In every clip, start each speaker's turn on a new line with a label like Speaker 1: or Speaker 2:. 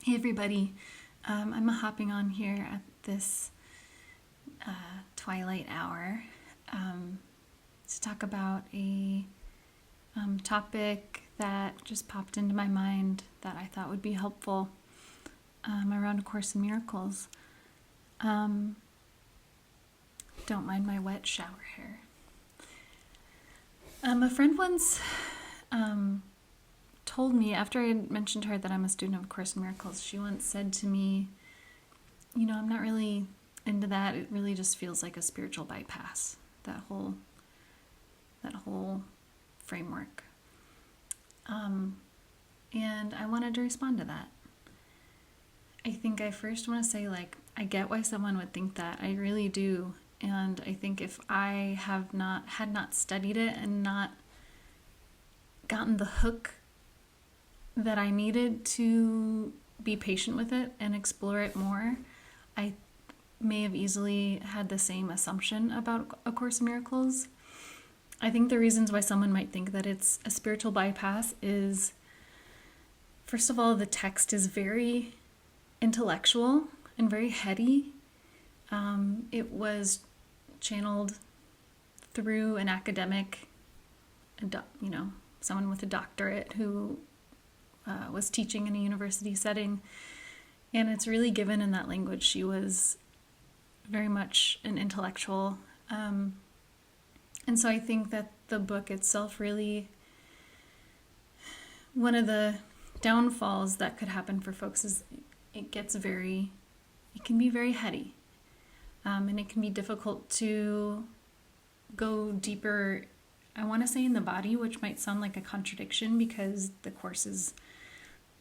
Speaker 1: Hey everybody, I'm hopping on here at this twilight hour to talk about a topic that just popped into my mind that I thought would be helpful around A Course in Miracles. Don't mind my wet shower hair. A friend once told me, after I had mentioned to her that I'm a student of A Course in Miracles, she once said to me, I'm not really into that. It really just feels like a spiritual bypass, that whole framework. And I wanted to respond to that. I think I first want to say, I get why someone would think that. I really do. And I think if I had not studied it and not gotten the hook that I needed to be patient with it and explore it more, I may have easily had the same assumption about A Course in Miracles. I think the reasons why someone might think that it's a spiritual bypass is, first of all, the text is very intellectual and very heady. It was channeled through an academic, someone with a doctorate who was teaching in a university setting. And it's really given in that language. She was very much an intellectual. And so I think that the book itself really, one of the downfalls that could happen for folks is it can be very heady. And it can be difficult to go deeper, I want to say, in the body, which might sound like a contradiction because the Course is,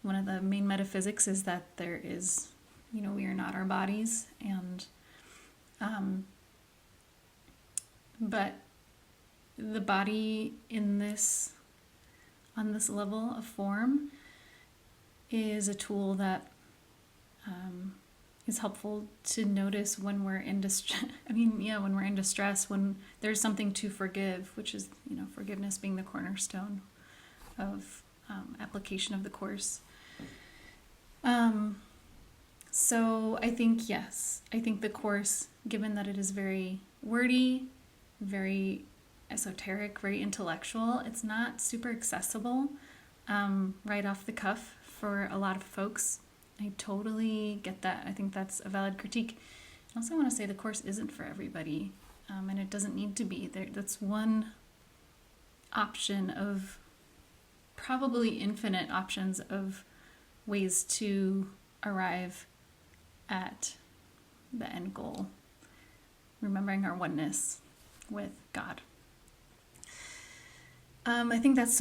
Speaker 1: one of the main metaphysics is that there is, we are not our bodies. And, but the body on this level of form is a tool that is helpful to notice when we're in distress. When we're in distress, when there's something to forgive, which is, forgiveness being the cornerstone of application of the Course. So I think, yes, the Course, given that it is very wordy, very esoteric, very intellectual, it's not super accessible right off the cuff for a lot of folks. I totally get that. I think that's a valid critique. I also want to say the Course isn't for everybody, and it doesn't need to be. That's one option of probably infinite options of ways to arrive at the end goal, remembering our oneness with God. I think that's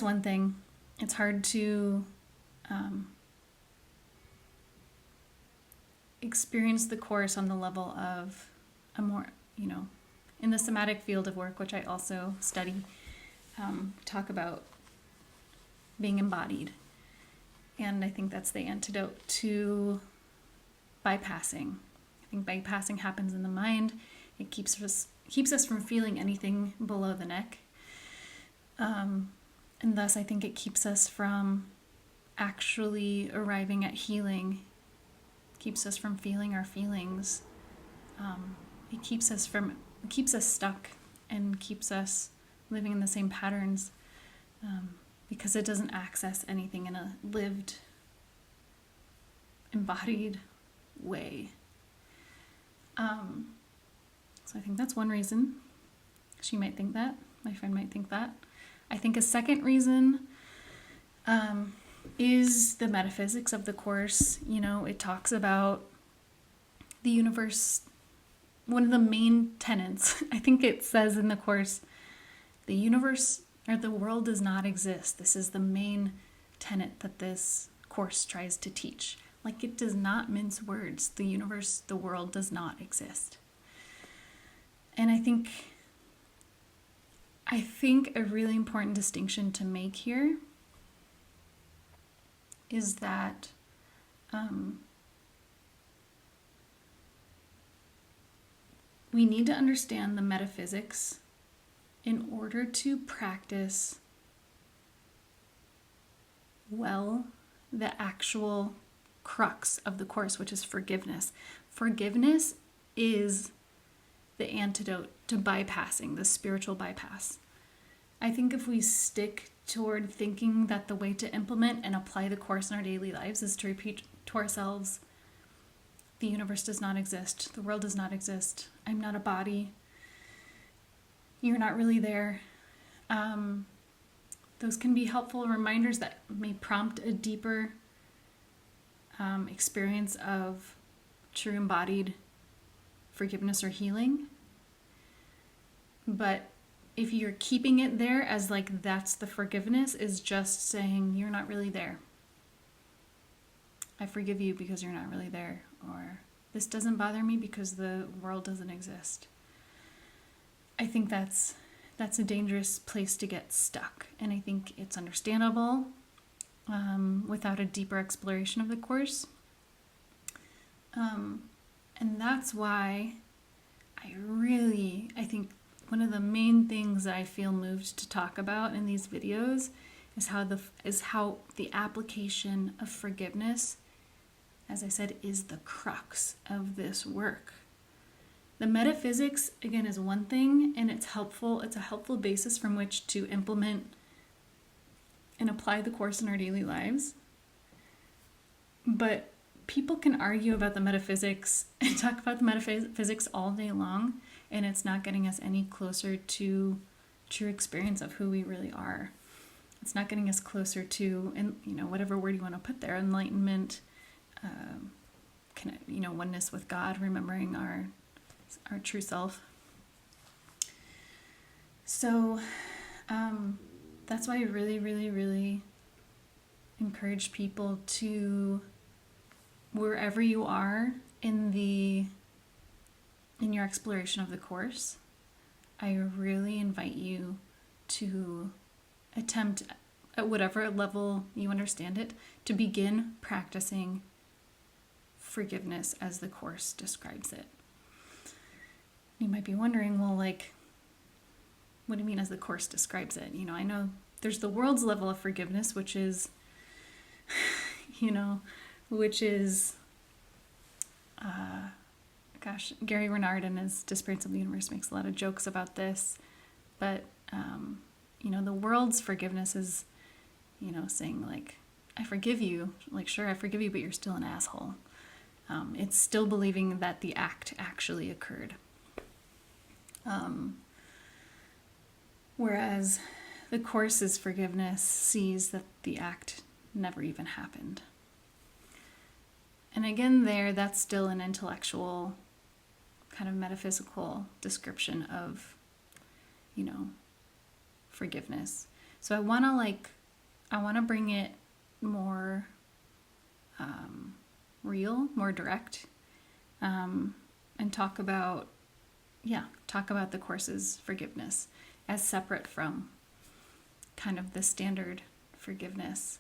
Speaker 1: one thing. It's hard to experience the Course on the level of a more, in the somatic field of work, which I also study, talk about being embodied. And I think that's the antidote to bypassing. I think bypassing happens in the mind. It keeps us from feeling anything below the neck. And thus I think it keeps us from actually arriving at healing. Keeps us from feeling our feelings. It keeps us stuck and keeps us living in the same patterns because it doesn't access anything in a lived, embodied way. So I think that's one reason. She might think that. My friend might think that. I think a second reason is the metaphysics of the Course. It talks about the universe. One of the main tenets, I think it says in the Course, the universe or the world does not exist. This is the main tenet that this Course tries to teach. It does not mince words. The universe, the world does not exist. And I think a really important distinction to make here is that we need to understand the metaphysics in order to practice well the actual crux of the Course, which is forgiveness. Forgiveness is the antidote to bypassing, the spiritual bypass. I think if we stick toward thinking that the way to implement and apply the Course in our daily lives is to repeat to ourselves, the universe does not exist, the world does not exist, I'm not a body, you're not really there. Those can be helpful reminders that may prompt a deeper experience of true embodied forgiveness or healing. But if you're keeping it there as like that's the forgiveness, is just saying you're not really there. I forgive you because you're not really there. Or this doesn't bother me because the world doesn't exist. I think that's a dangerous place to get stuck. And I think it's understandable without a deeper exploration of the Course. And that's why I think one of the main things that I feel moved to talk about in these videos is how the application of forgiveness, as I said, is the crux of this work. The metaphysics, again, is one thing, and it's helpful. It's a helpful basis from which to implement and apply the Course in our daily lives. But people can argue about the metaphysics and talk about the metaphysics all day long, and it's not getting us any closer to true experience of who we really are. It's not getting us closer to, and whatever word you want to put there, enlightenment, oneness with God, remembering our true self. So that's why I really, really, really encourage people to, wherever you are in your exploration of the Course, I really invite you to attempt, at whatever level you understand it, to begin practicing forgiveness as the Course describes it. You might be wondering, well, what do you mean as the Course describes it? I know there's the world's level of forgiveness, which is, Gary Renard in his Disappearance of the Universe makes a lot of jokes about this, but, the world's forgiveness is, saying I forgive you, sure, I forgive you, but you're still an asshole. It's still believing that the act actually occurred. Whereas the Course's forgiveness sees that the act never even happened. And again, that's still an intellectual, kind of metaphysical description of, forgiveness. So I want to bring it more real, more direct, and talk about the Course's forgiveness as separate from kind of the standard forgiveness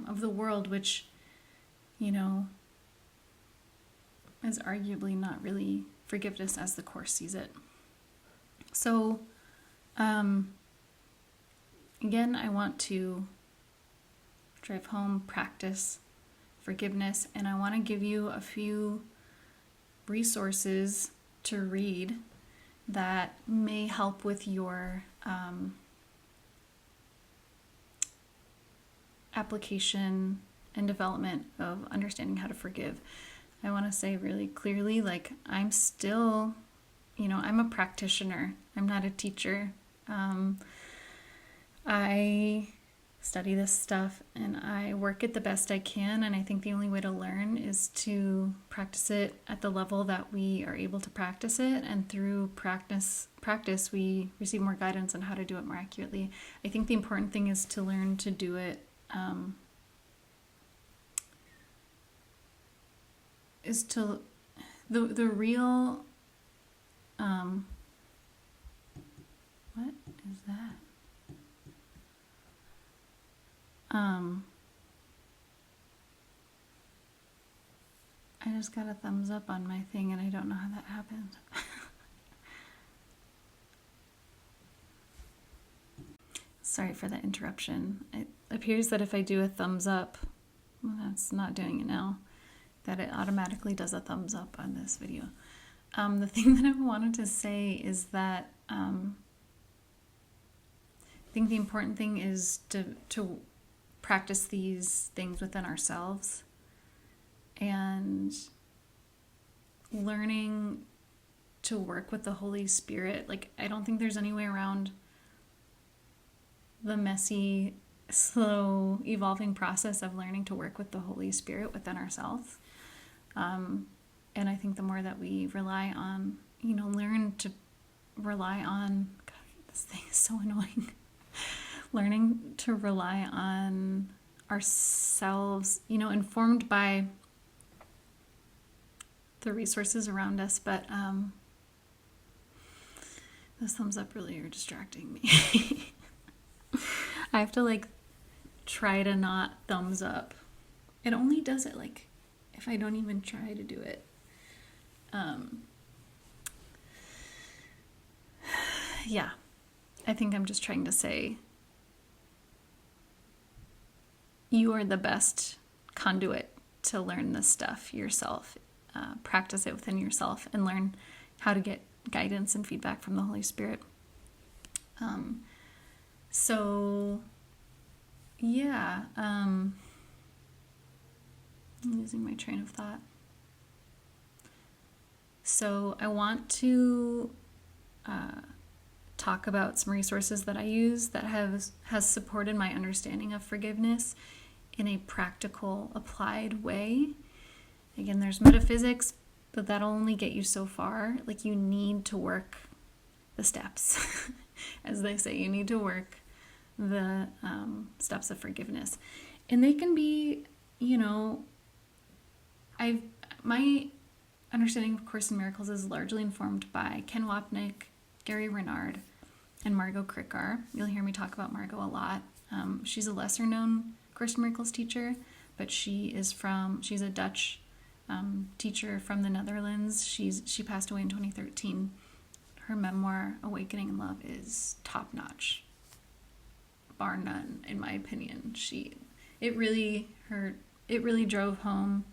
Speaker 1: of the world, which, is arguably not really forgiveness as the Course sees it. So, again, I want to drive home, practice forgiveness, and I want to give you a few resources to read that may help with your application and development of understanding how to forgive. I want to say really clearly, I'm still, I'm a practitioner. I'm not a teacher. I study this stuff and I work it the best I can, and I think the only way to learn is to practice it at the level that we are able to practice it, and through practice we receive more guidance on how to do it more accurately. I think the important thing is to learn to do it the real what is that? I just got a thumbs up on my thing and I don't know how that happened. Sorry for the interruption. It appears that if I do a thumbs up well, that's not doing it now, that it automatically does a thumbs up on this video. The thing that I wanted to say is that I think the important thing is to practice these things within ourselves and learning to work with the Holy Spirit. Like, I don't think there's any way around the messy, slow, evolving process of learning to work with the Holy Spirit within ourselves. And I think the more that we rely on, learn to rely on, God, this thing is so annoying. Learning to rely on ourselves, informed by the resources around us. But those thumbs up really are distracting me. I have to try to not thumbs up. It only does it if I don't even try to do it. Yeah, I think I'm just trying to say you are the best conduit to learn this stuff yourself. Practice it within yourself and learn how to get guidance and feedback from the Holy Spirit. So, yeah, I'm losing my train of thought. So I want to talk about some resources that I use that has supported my understanding of forgiveness in a practical, applied way. Again, there's metaphysics, but that'll only get you so far. You need to work the steps. As they say, you need to work the steps of forgiveness. And they can be, my understanding of Course in Miracles is largely informed by Ken Wapnick, Gary Renard, and Margot Krickar. You'll hear me talk about Margot a lot. She's a lesser known Course in Miracles teacher, but she's a Dutch teacher from the Netherlands. She passed away in 2013. Her memoir, Awakening in Love, is top notch, bar none, in my opinion. It really drove home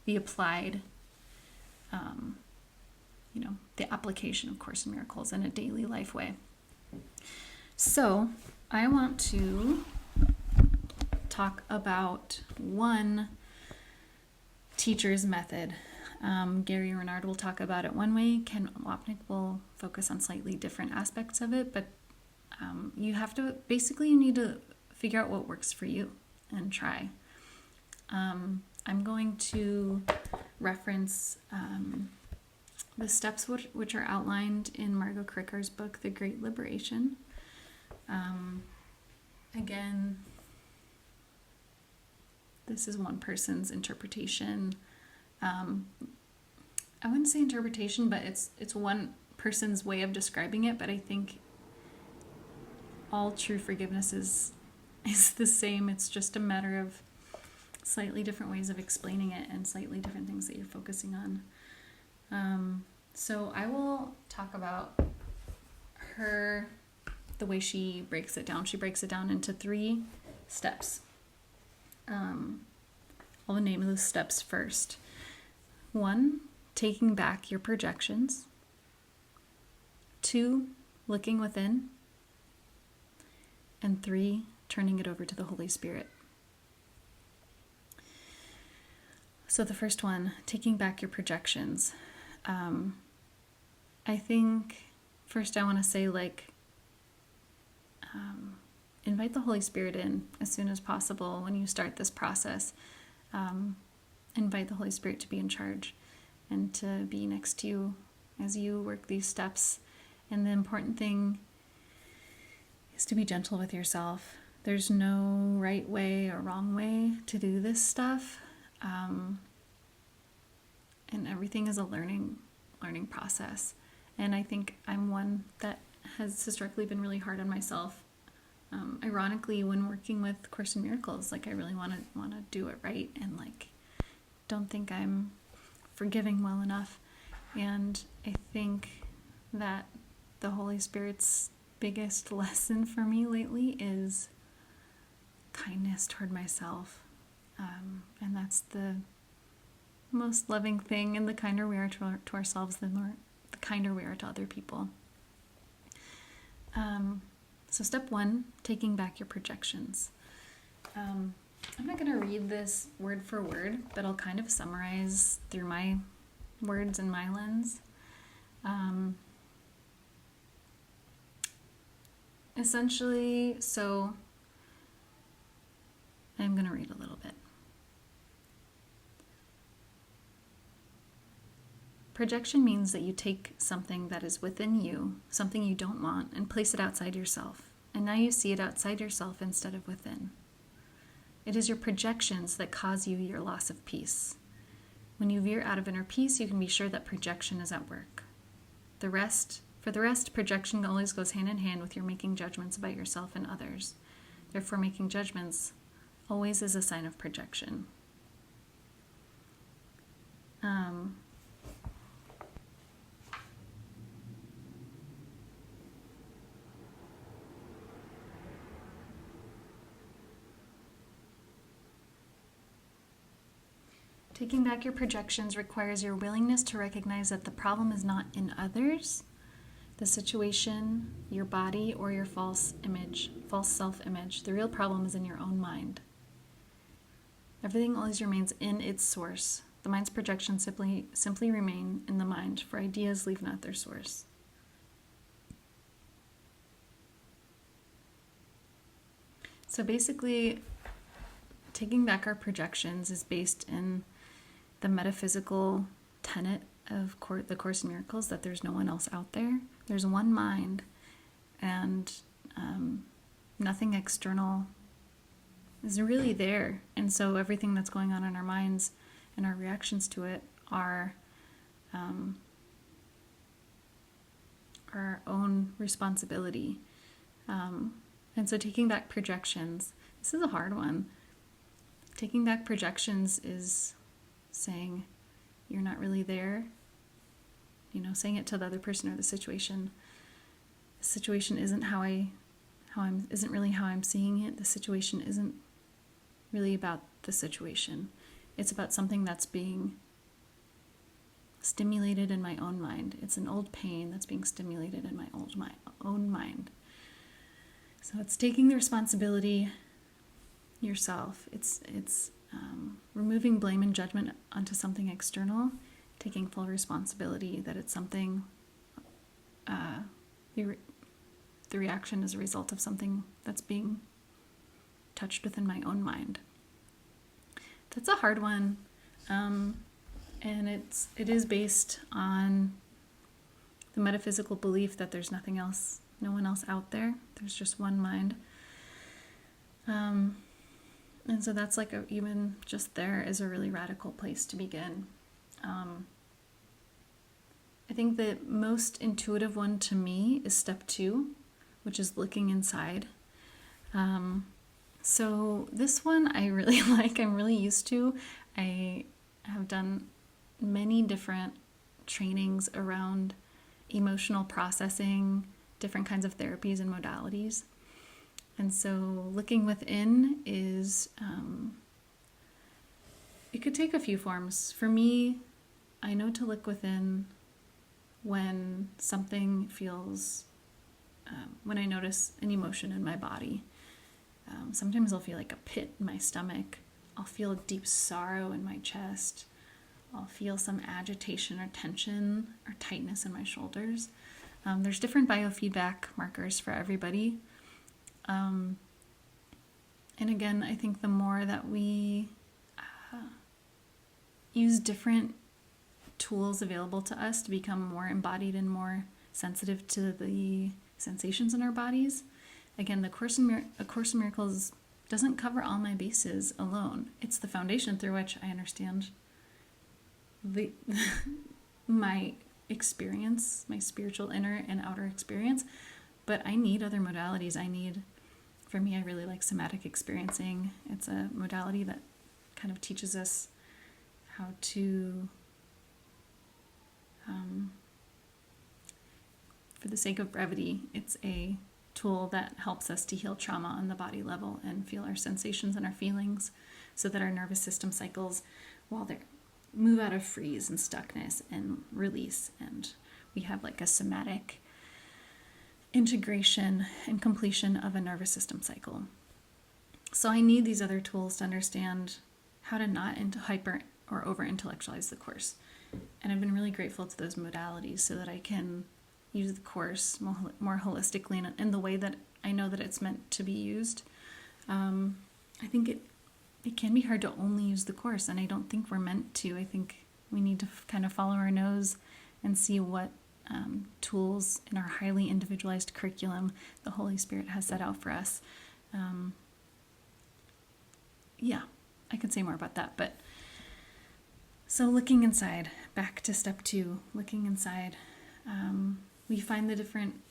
Speaker 1: the applied, the application of Course in Miracles in a daily life way. So I want to talk about one teacher's method. Gary Renard will talk about it one way. Ken Wapnick will focus on slightly different aspects of it, but you need to figure out what works for you and try. I'm going to reference the steps which are outlined in Margot Krickar's book, The Great Liberation. Again, this is one person's interpretation. I wouldn't say interpretation, but it's one person's way of describing it, but I think all true forgiveness is the same. It's just a matter of slightly different ways of explaining it and slightly different things that you're focusing on. So I will talk about the way she breaks it down. She breaks it down into 3 steps. I'll name those steps first. 1, taking back your projections. 2, looking within. And 3, turning it over to the Holy Spirit. So the first one, taking back your projections. I think first I want to say invite the Holy Spirit in as soon as possible when you start this process. Invite the Holy Spirit to be in charge and to be next to you as you work these steps. And the important thing is to be gentle with yourself. There's no right way or wrong way to do this stuff. And everything is a learning process. And I think I'm one that has historically been really hard on myself. Ironically, when working with Course in Miracles, I really want to do it right, and don't think I'm forgiving well enough. And I think that the Holy Spirit's biggest lesson for me lately is kindness toward myself. And that's the most loving thing, and the kinder we are to ourselves, the kinder we are to other people. So step 1, taking back your projections. I'm not going to read this word for word, but I'll kind of summarize through my words and my lens. Essentially, so I'm going to read a little bit. Projection means that you take something that is within you, something you don't want, and place it outside yourself. And now you see it outside yourself instead of within. It is your projections that cause you your loss of peace. When you veer out of inner peace, you can be sure that projection is at work. For the rest, projection always goes hand in hand with your making judgments about yourself and others. Therefore, making judgments always is a sign of projection. Taking back your projections requires your willingness to recognize that the problem is not in others, the situation, your body, or your false self-image. The real problem is in your own mind. Everything always remains in its source. The mind's projections simply remain in the mind, for ideas leave not their source. So basically, taking back our projections is based in the metaphysical tenet of the Course in Miracles, that there's no one else out there. There's one mind, and nothing external is really there. And so everything that's going on in our minds and our reactions to it are our own responsibility. And so taking back projections, this is a hard one. Taking back projections is saying you're not really there, saying it to the other person or the situation. The situation isn't isn't really how I'm seeing it. The situation isn't really about the situation. It's about something that's being stimulated in my own mind. It's an old pain that's being stimulated in my own mind. So it's taking the responsibility yourself. It's removing blame and judgment onto something external, taking full responsibility that it's something, the reaction is a result of something that's being touched within my own mind. That's a hard one, and it is based on the metaphysical belief that there's no one else out there. There's just one mind. And so that's even just there is a really radical place to begin. I think the most intuitive one to me is step 2, which is looking inside. So this one I really like, I'm really used to. I have done many different trainings around emotional processing, different kinds of therapies and modalities. And so looking within is, it could take a few forms. For me, I know to look within when something feels, when I notice an emotion in my body. Sometimes I'll feel like a pit in my stomach. I'll feel deep sorrow in my chest. I'll feel some agitation or tension or tightness in my shoulders. There's different biofeedback markers for everybody. And again, I think the more that we use different tools available to us to become more embodied and more sensitive to the sensations in our bodies. Again, A Course in Miracles doesn't cover all my bases alone. It's the foundation through which I understand my experience, my spiritual inner and outer experience, but I need other modalities. For me, I really like somatic experiencing. It's a modality that kind of teaches us how to, for the sake of brevity, it's a tool that helps us to heal trauma on the body level and feel our sensations and our feelings so that our nervous system cycles while they move out of freeze and stuckness and release, and we have like a somatic integration and completion of a nervous system cycle. So I need these other tools to understand how to not hyper or over intellectualize the course. And I've been really grateful to those modalities so that I can use the course more holistically in the way that I know that it's meant to be used. I think it can be hard to only use the course, and I don't think we're meant to. I think we need to kind of follow our nose and see what tools in our highly individualized curriculum the Holy Spirit has set out for us. Yeah, I could say more about that, but so looking inside, back to step 2, looking inside, we find the different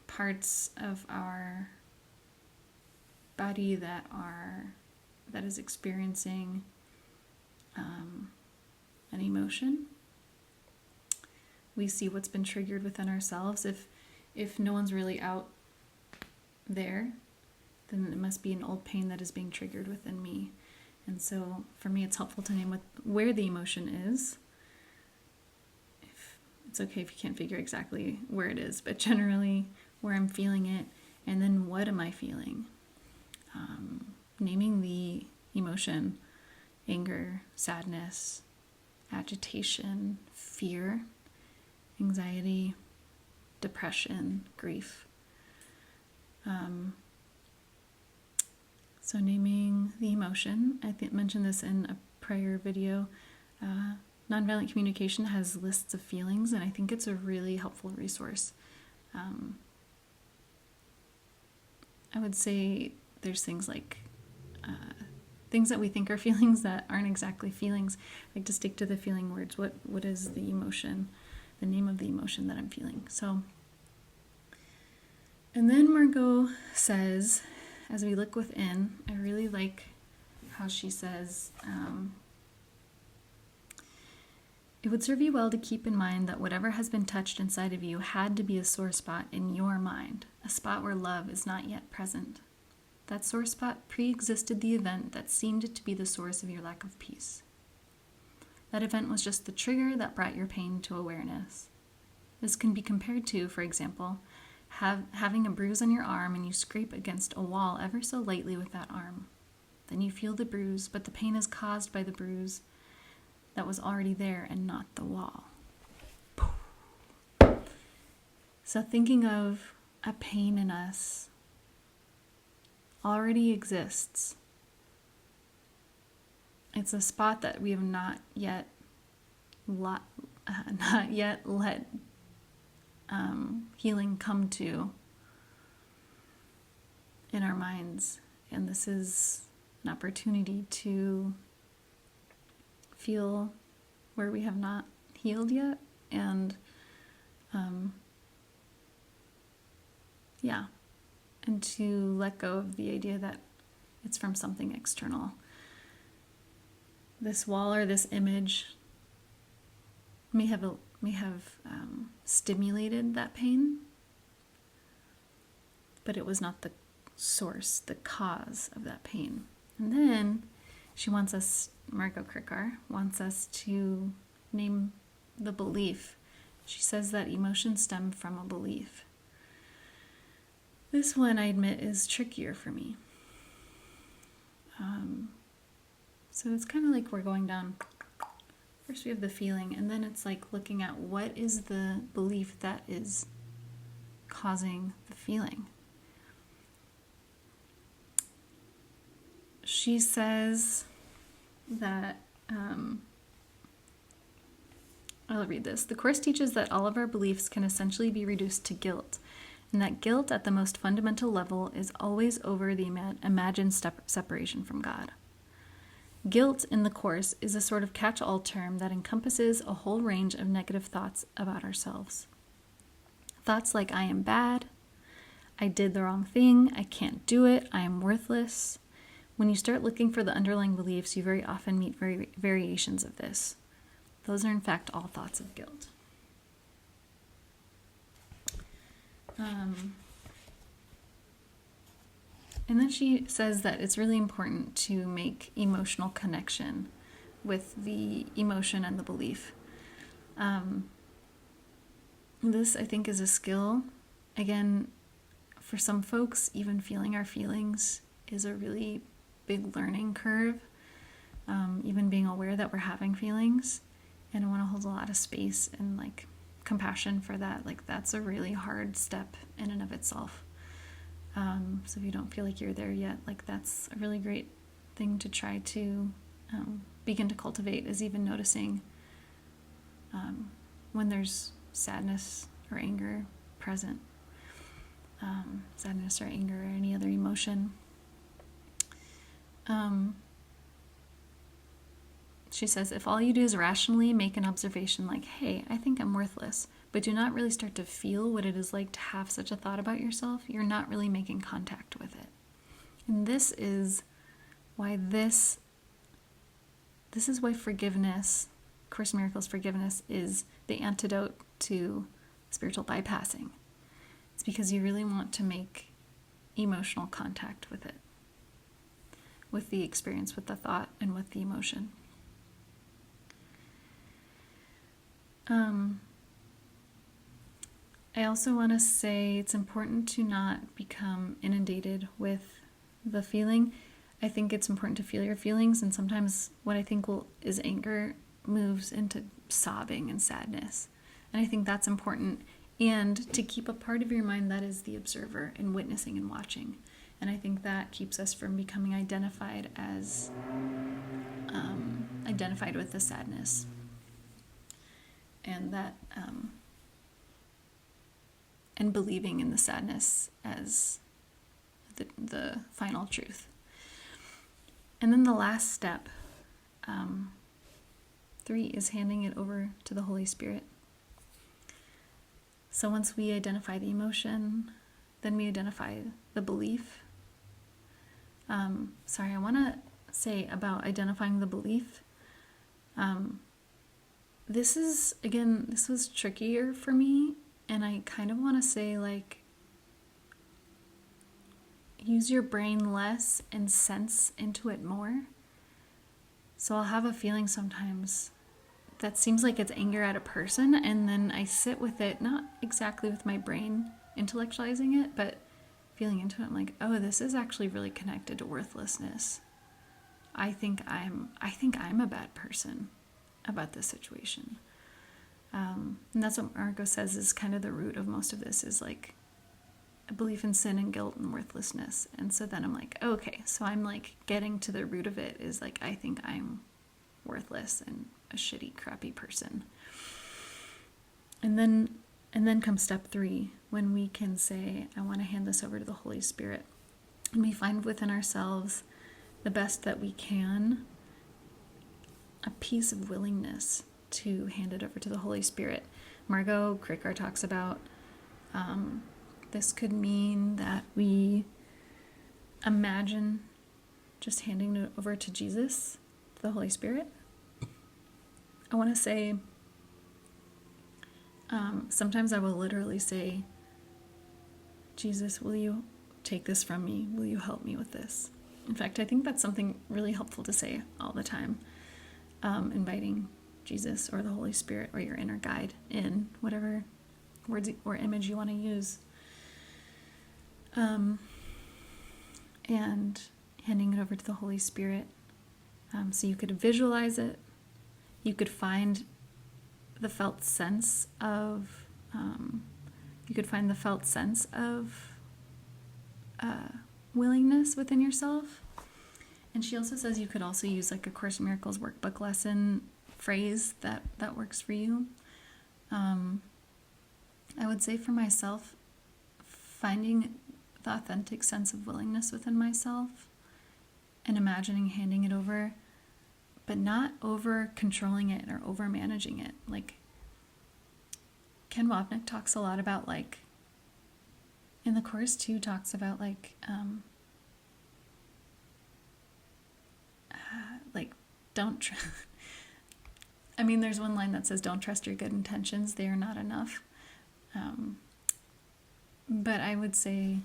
Speaker 1: parts of our body that is experiencing an emotion. We see what's been triggered within ourselves. If no one's really out there, then it must be an old pain that is being triggered within me. And so for me, it's helpful to name where the emotion is. It's okay if you can't figure exactly where it is, but generally where I'm feeling it, and then what am I feeling? Naming the emotion: anger, sadness, agitation, fear, anxiety, depression, grief. So naming the emotion, I mentioned this in a prior video. Nonviolent Communication has lists of feelings, and I think it's a really helpful resource. I would say there's things like things that we think are feelings that aren't exactly feelings. Like to stick to the feeling words. What is the emotion, the name of the emotion that I'm feeling? So, and then Margot says, as we look within, I really like how she says, it would serve you well to keep in mind that whatever has been touched inside of you had to be a sore spot in your mind, a spot where love is not yet present. That sore spot pre-existed the event that seemed to be the source of your lack of peace. That event was just the trigger that brought your pain to awareness. This can be compared to, for example, having a bruise on your arm and you scrape against a wall ever so lightly with that arm. Then you feel the bruise, but the pain is caused by the bruise that was already there and not the wall. So thinking of a pain in us already exists. It's a spot that we have not yet let healing come to in our minds. And this is an opportunity to feel where we have not healed yet, and and to let go of the idea that it's from something external. This wall or this image may have stimulated that pain, but it was not the source, the cause of that pain. And then she wants us, Margot Krickar, wants us to name the belief. She says that emotions stem from a belief. This one, I admit, is trickier for me. So it's kind of like we're going down. First we have the feeling, and then it's like looking at what is the belief that is causing the feeling. She says that, I'll read this. The Course teaches that all of our beliefs can essentially be reduced to guilt, and that guilt at the most fundamental level is always over the imagined separation from God. Guilt in the Course is a sort of catch-all term that encompasses a whole range of negative thoughts about ourselves. Thoughts like, I am bad, I did the wrong thing, I can't do it, I am worthless. When you start looking for the underlying beliefs, you very often meet variations of this. Those are in fact all thoughts of guilt. And then she says that it's really important to make emotional connection with the emotion and the belief. This, I think, is a skill. Again, for some folks, even feeling our feelings is a really big learning curve. Even being aware that we're having feelings. And I want to hold a lot of space and like compassion for that. Like that's a really hard step in and of itself. So if you don't feel like you're there yet, like that's a really great thing to try to begin to cultivate, is even noticing when there's sadness or anger present. Sadness or anger or any other emotion. She says, if all you do is rationally make an observation like, hey, I think I'm worthless, but do not really start to feel what it is like to have such a thought about yourself, you're not really making contact with it. And this is why forgiveness, Course in Miracles forgiveness, is the antidote to spiritual bypassing. It's because you really want to make emotional contact with it, with the experience, with the thought, and with the emotion. I also want to say it's important to not become inundated with the feeling. I think it's important to feel your feelings, and sometimes what I think is anger moves into sobbing and sadness. And I think that's important. And to keep a part of your mind that is the observer and witnessing and watching. And I think that keeps us from becoming identified with the sadness. And that, and believing in the sadness as the final truth. And then the last step, 3, is handing it over to the Holy Spirit. So once we identify the emotion, then we identify the belief. I want to say about identifying the belief. This was trickier for me, and I kind of want to say, like, use your brain less and sense into it more. So I'll have a feeling sometimes that seems like it's anger at a person, and then I sit with it, not exactly with my brain intellectualizing it, but feeling into it. I'm like, oh, this is actually really connected to worthlessness. I think I'm a bad person about this situation. And that's what Margot says is kind of the root of most of this, is like a belief in sin and guilt and worthlessness. And so then I'm like, okay, so I'm like getting to the root of it, is like, I think I'm worthless and a shitty, crappy person. And then comes step 3, when we can say, I want to hand this over to the Holy Spirit. And we find within ourselves, the best that we can, a piece of willingness to hand it over to the Holy Spirit. Margot Krickar talks about this could mean that we imagine just handing it over to Jesus, to the Holy Spirit. I want to say, sometimes I will literally say, Jesus, will you take this from me? Will you help me with this? In fact, I think that's something really helpful to say all the time. Inviting Jesus or the Holy Spirit or your inner guide in, whatever words or image you want to use. And handing it over to the Holy Spirit. So you could visualize it. You could find the felt sense of, willingness within yourself. And she also says you could also use like a Course in Miracles workbook lesson phrase that works for you. I would say for myself, finding the authentic sense of willingness within myself and imagining handing it over, but not over controlling it or over managing it. Like Ken Wapnick talks a lot about, like, in the Course too, talks about like don't I mean, there's one line that says, don't trust your good intentions, they are not enough. But I would say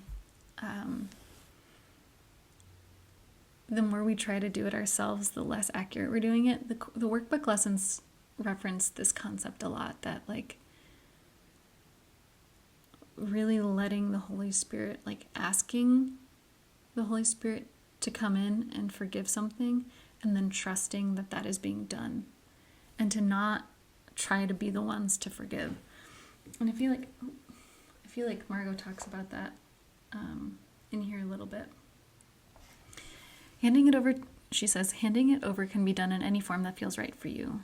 Speaker 1: the more we try to do it ourselves, the less accurate we're doing it. The workbook lessons reference this concept a lot, that like really letting the Holy Spirit, like asking the Holy Spirit to come in and forgive something, and then trusting that that is being done, and to not try to be the ones to forgive. And I feel like Margot talks about that in here a little bit. Handing it over, she says, handing it over can be done in any form that feels right for you.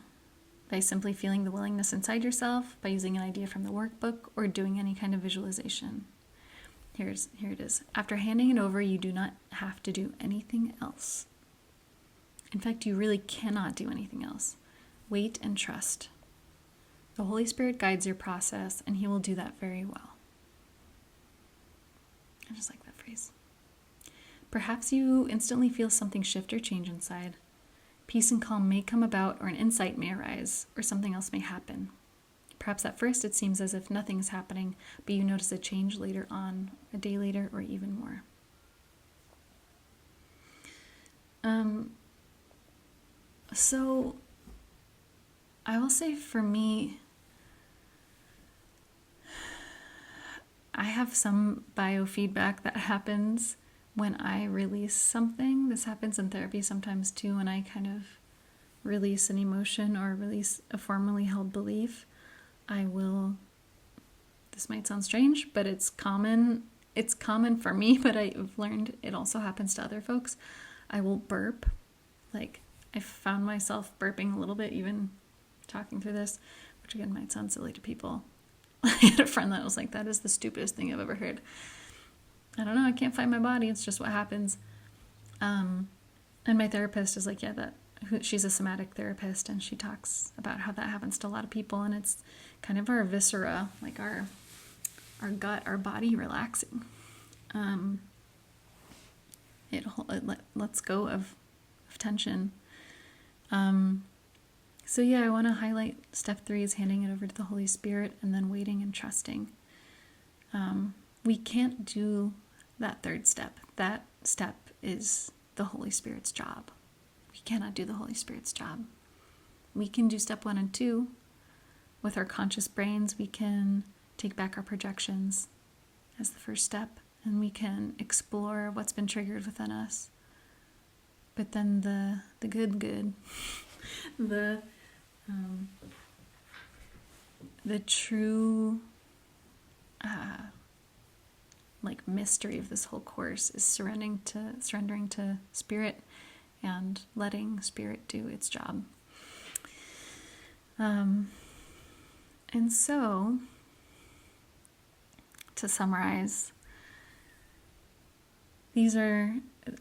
Speaker 1: By simply feeling the willingness inside yourself, by using an idea from the workbook, or doing any kind of visualization. Here it is. After handing it over, you do not have to do anything else. In fact, you really cannot do anything else. Wait and trust. The Holy Spirit guides your process, and He will do that very well. I just like that phrase. Perhaps you instantly feel something shift or change inside. Peace and calm may come about, or an insight may arise, or something else may happen. Perhaps at first it seems as if nothing is happening, but you notice a change later on, a day later, or even more. So I will say, for me, I have some biofeedback that happens when I release something. This happens in therapy sometimes too, when I kind of release an emotion or release a formerly held belief. I will, this might sound strange, but it's common for me, but I've learned it also happens to other folks. I will burp. Like, I found myself burping a little bit even talking through this, which again might sound silly to people. I had a friend that was like, that is the stupidest thing I've ever heard. I don't know, I can't find my body, it's just what happens. And my therapist is like, yeah, she's a somatic therapist, and she talks about how that happens to a lot of people, and it's kind of our viscera, like our gut, our body relaxing. It lets go of tension. So yeah, I want to highlight step 3 is handing it over to the Holy Spirit, and then waiting and trusting. We can't do that third step. That step is the Holy Spirit's job. We cannot do the Holy Spirit's job. We can do step 1 and 2 with our conscious brains. We can take back our projections as the first step, and we can explore what's been triggered within us. But then the good, the true like mystery of this whole course is surrendering to Spirit and letting Spirit do its job. And so, to summarize, these are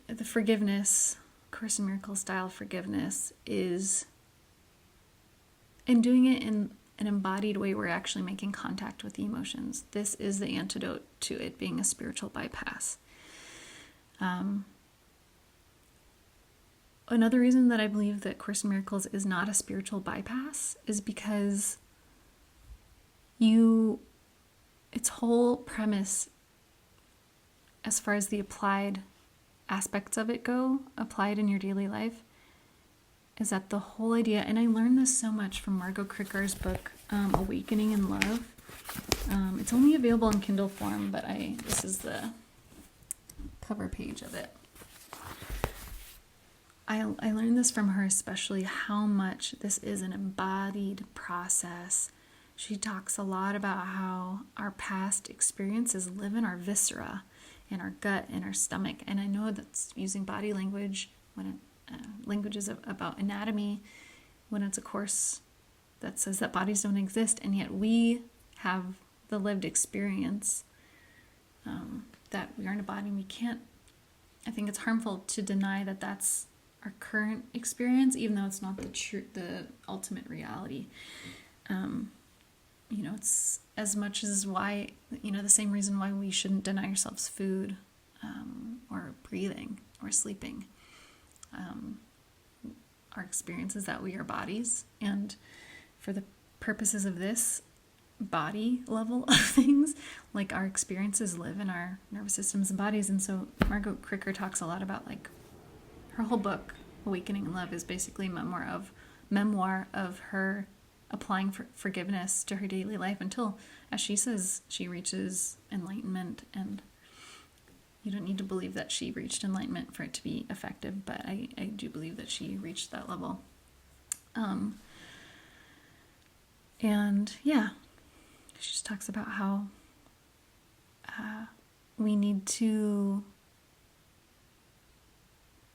Speaker 1: the forgiveness, Course in Miracles style forgiveness is, and doing it in an embodied way, we're actually making contact with the emotions. This is the antidote to it being a spiritual bypass. Another reason that I believe that Course in Miracles is not a spiritual bypass is because its whole premise, as far as the applied aspects of it go, applied in your daily life, is that the whole idea, and I learned this so much from Margot Kricker's book, Awakening in Love. It's only available in Kindle form, but this is the cover page of it. I learned this from her, especially how much this is an embodied process. She talks a lot about how our past experiences live in our viscera, in our gut, in our stomach. And I know that's using body language when languages about anatomy, when it's a course that says that bodies don't exist, and yet we have the lived experience that we aren't a body. And we can't, I think it's harmful to deny that that's our current experience, even though it's not the ultimate reality. It's as much as why, the same reason why we shouldn't deny ourselves food, or breathing, or sleeping. Our experience is that we are bodies, and for the purposes of this body level of things, like, our experiences live in our nervous systems and bodies. And so Margot Cricker talks a lot about, like, her whole book, Awakening in Love, is basically a memoir of her applying for forgiveness to her daily life until, as she says, she reaches enlightenment. And you don't need to believe that she reached enlightenment for it to be effective, but I do believe that she reached that level. And yeah, she just talks about how we need to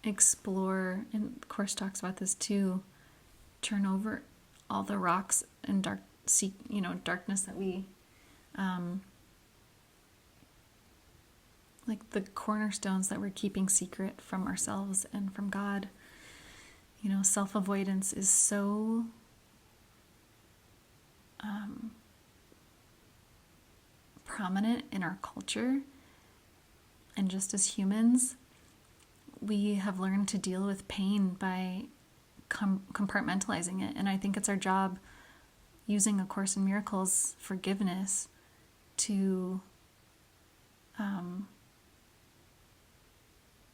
Speaker 1: explore, and of course talks about this too, turn over all the rocks and darkness that we, like the cornerstones that we're keeping secret from ourselves and from God. Self-avoidance is so prominent in our culture, and just as humans, we have learned to deal with pain by compartmentalizing it. And I think it's our job, using A Course in Miracles forgiveness, to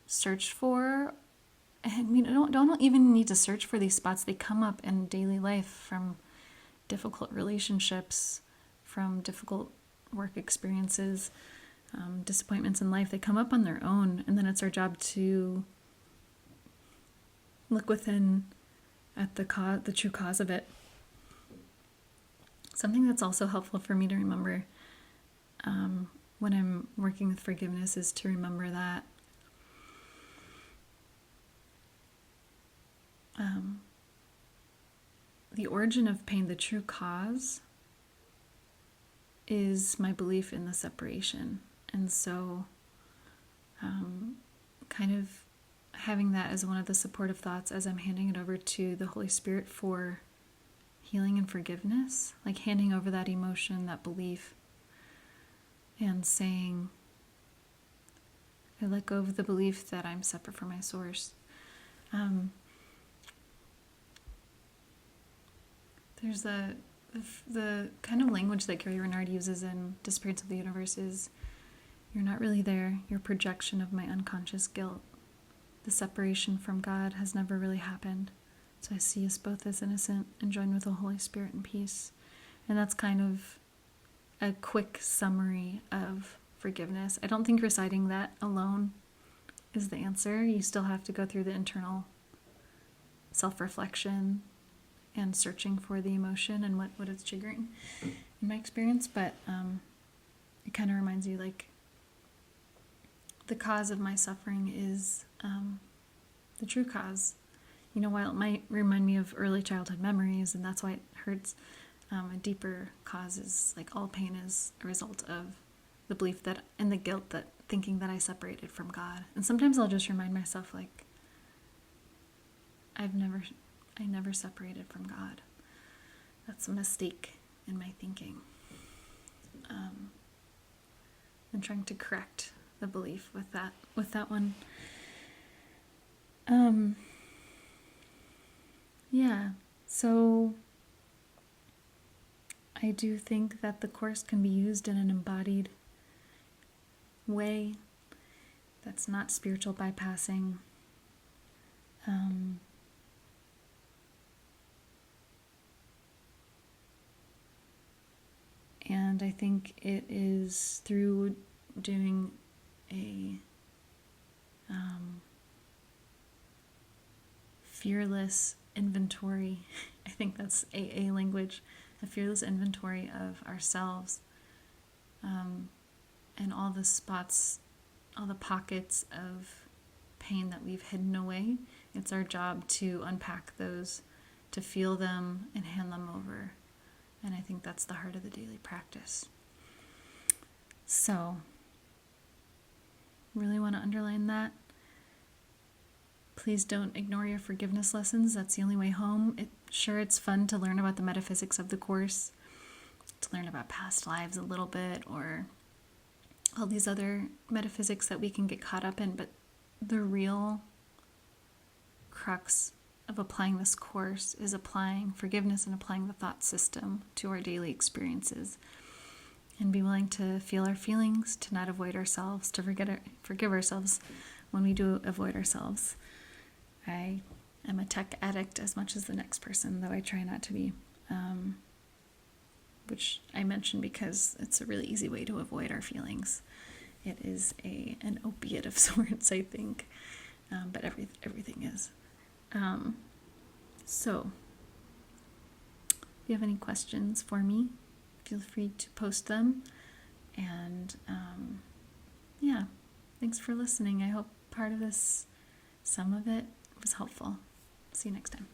Speaker 1: search for, and we don't even need to search for these spots. They come up in daily life, from difficult relationships, from difficult work experiences, disappointments in life. They come up on their own, and then it's our job to look within at the true cause of it. Something that's also helpful for me to remember when I'm working with forgiveness is to remember that the origin of pain, the true cause, is my belief in the separation. And so kind of having that as one of the supportive thoughts as I'm handing it over to the Holy Spirit for healing and forgiveness, like handing over that emotion, that belief, and saying, I let go of the belief that I'm separate from my source. There's the kind of language that Gary Renard uses in Disappearance of the Universe is, you're not really there, you're a projection of my unconscious guilt. The separation from God has never really happened. So I see us both as innocent and joined with the Holy Spirit in peace. And that's kind of a quick summary of forgiveness. I don't think reciting that alone is the answer. You still have to go through the internal self-reflection and searching for the emotion and what it's triggering in my experience. But it kind of reminds you, like, the cause of my suffering is the true cause. While it might remind me of early childhood memories, and that's why it hurts, a deeper cause is, like, all pain is a result of the belief that, and the guilt that, thinking that I separated from God. And sometimes I'll just remind myself, like, I never separated from God. That's a mistake in my thinking. I'm trying to correct the belief with that one. Yeah, so I do think that the Course can be used in an embodied way that's not spiritual bypassing. And I think it is through doing a fearless inventory. I think that's AA language, a fearless inventory of ourselves, and all the spots, all the pockets of pain that we've hidden away. It's our job to unpack those, to feel them and hand them over. And I think that's the heart of the daily practice. So, really want to underline that. Please don't ignore your forgiveness lessons. That's the only way home. It's fun to learn about the metaphysics of the Course, to learn about past lives a little bit, or all these other metaphysics that we can get caught up in. But the real crux of applying this Course is applying forgiveness and applying the thought system to our daily experiences. And be willing to feel our feelings, to not avoid ourselves, to forgive ourselves when we do avoid ourselves. I am a tech addict as much as the next person, though I try not to be, which I mention because it's a really easy way to avoid our feelings. It is an opiate of sorts, I think, but everything is. So, if you have any questions for me, feel free to post them. And yeah, thanks for listening. I hope part of this, some of it, was helpful. See you next time.